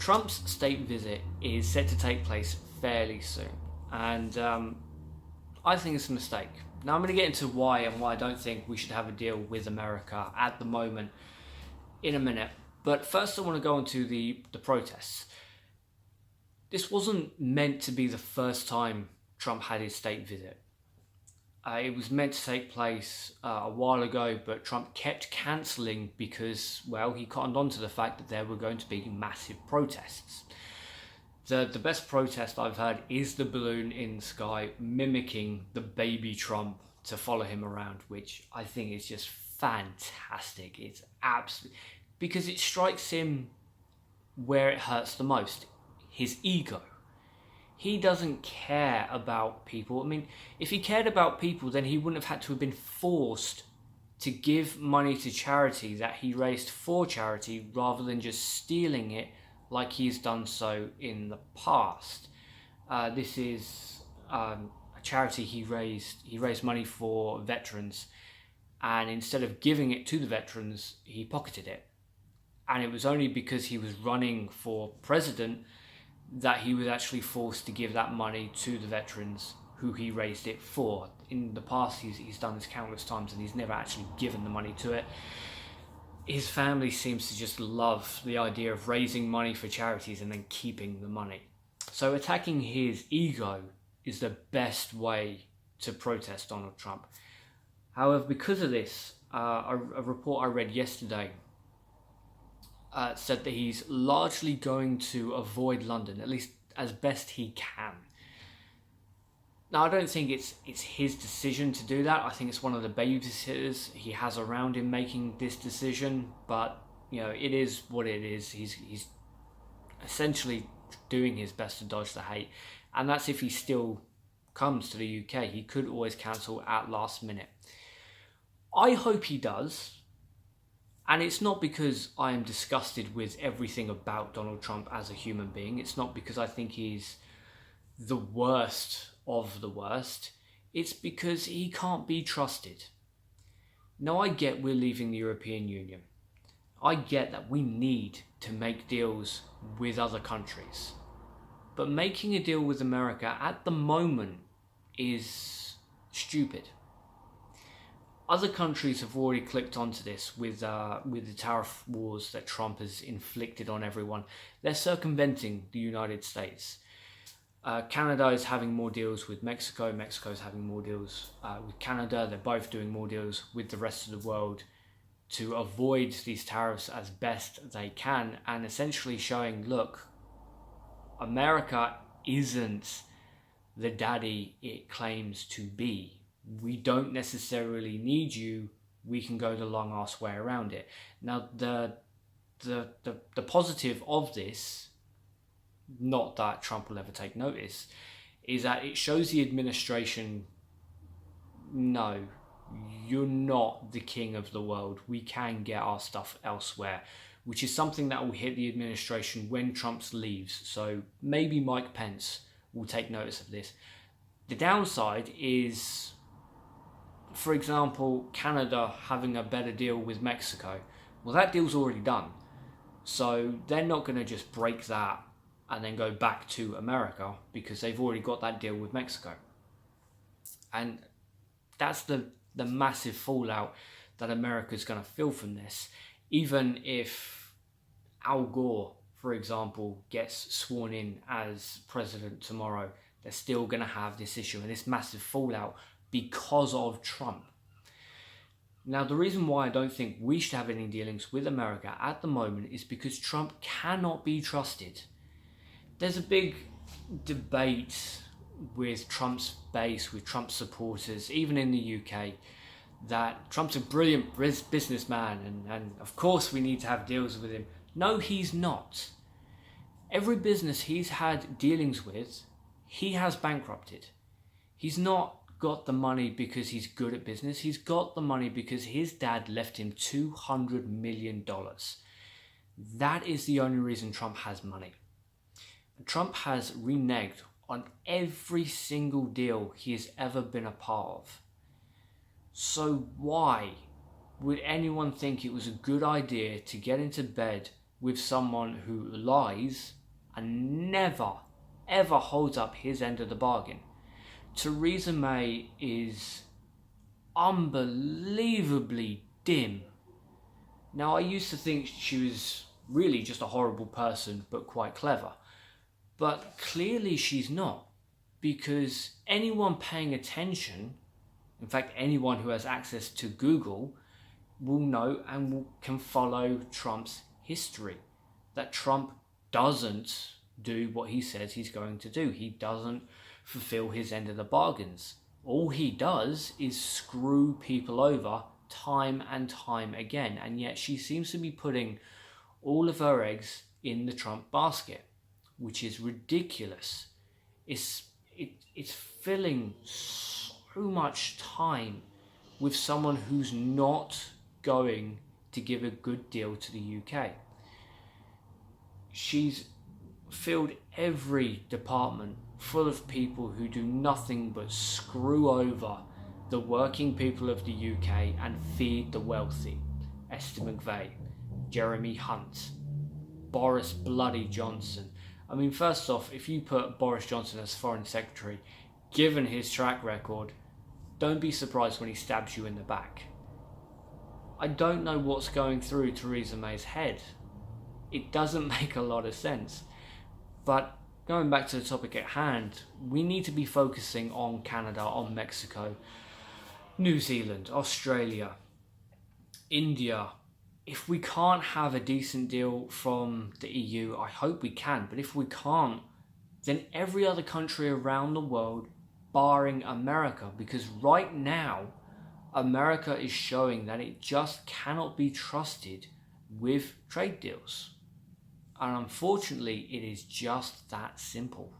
Trump's state visit is set to take place fairly soon, and I think it's a mistake. Now I'm going to get into why and why I don't think we should have a deal with America at the moment in a minute. But first I want to go into the protests. This wasn't meant to be the first time Trump had his state visit. It was meant to take place a while ago, but Trump kept cancelling because, well, he cottoned on to the fact that there were going to be massive protests. The best protest I've heard is the balloon in the sky mimicking the baby Trump to follow him around, which I think is just fantastic. It's absolutely, because it strikes him where it hurts the most, his ego. He doesn't care about people. I mean, if he cared about people, then he wouldn't have had to have been forced to give money to charity that he raised for charity rather than just stealing it like he's done so in the past. This is a charity he raised money for veterans, and instead of giving it to the veterans, he pocketed it. And it was only because he was running for president that he was actually forced to give that money to the veterans who he raised it for. In the past, he's done this countless times and he's never actually given the money to it. His family seems to just love the idea of raising money for charities and then keeping the money. So attacking his ego is the best way to protest Donald Trump. However, because of this, a report I read yesterday said that he's largely going to avoid London, at least as best he can. Now, I don't think it's his decision to do that. I think it's one of the babysitters he has around him making this decision. But, you know, it is what it is. He's essentially doing his best to dodge the hate. And that's if he still comes to the UK. He could always cancel at last minute. I hope he does. And it's not because I am disgusted with everything about Donald Trump as a human being. It's not because I think he's the worst of the worst. It's because he can't be trusted. Now, I get we're leaving the European Union. I get that we need to make deals with other countries. But making a deal with America at the moment is stupid. Other countries have already clicked onto this with the tariff wars that Trump has inflicted on everyone. They're circumventing the United States. Canada is having more deals with Mexico. Mexico is having more deals with Canada. They're both doing more deals with the rest of the world to avoid these tariffs as best they can, and essentially showing, look, America isn't the daddy it claims to be. We don't necessarily need you. We can go the long ass way around it. Now, the positive of this, not that Trump will ever take notice, is that it shows the administration, no, you're not the king of the world. We can get our stuff elsewhere, which is something that will hit the administration when Trump leaves. So maybe Mike Pence will take notice of this. The downside is, for example, Canada having a better deal with Mexico. Well, that deal's already done. So they're not going to just break that and then go back to America because they've already got that deal with Mexico. And that's the massive fallout that America's going to feel from this. Even if Al Gore, for example, gets sworn in as president tomorrow, they're still going to have this issue and this massive fallout because of Trump. Now, the reason why I don't think we should have any dealings with America at the moment is because Trump cannot be trusted. There's a big debate with Trump's base, with Trump's supporters, even in the UK, that Trump's a brilliant businessman and of course we need to have deals with him. No, he's not. Every business he's had dealings with, he has bankrupted. He's not got the money because he's good at business. He's got the money because his dad left him $200 million. That is the only reason Trump has money. Trump has reneged on every single deal he has ever been a part of. So why would anyone think it was a good idea to get into bed with someone who lies and never, ever holds up his end of the bargain. Theresa May is unbelievably dim. Now, I used to think she was really just a horrible person, but quite clever. But clearly she's not, because anyone paying attention, in fact, anyone who has access to Google, will know and can follow Trump's history. That Trump doesn't do what he says he's going to do. He doesn't fulfill his end of the bargains. All he does is screw people over time and time again, and yet she seems to be putting all of her eggs in the Trump basket, which is ridiculous. It's filling so much time with someone who's not going to give a good deal to the UK. She's filled every department full of people who do nothing but screw over the working people of the UK and feed the wealthy. Esther McVeigh, Jeremy Hunt, Boris Bloody Johnson. I mean, first off, if you put Boris Johnson as Foreign Secretary, given his track record, don't be surprised when he stabs you in the back. I don't know what's going through Theresa May's head. It doesn't make a lot of sense. But going back to the topic at hand, we need to be focusing on Canada, on Mexico, New Zealand, Australia, India. If we can't have a decent deal from the EU, I hope we can, but if we can't, then every other country around the world, barring America, because right now, America is showing that it just cannot be trusted with trade deals. And unfortunately, it is just that simple.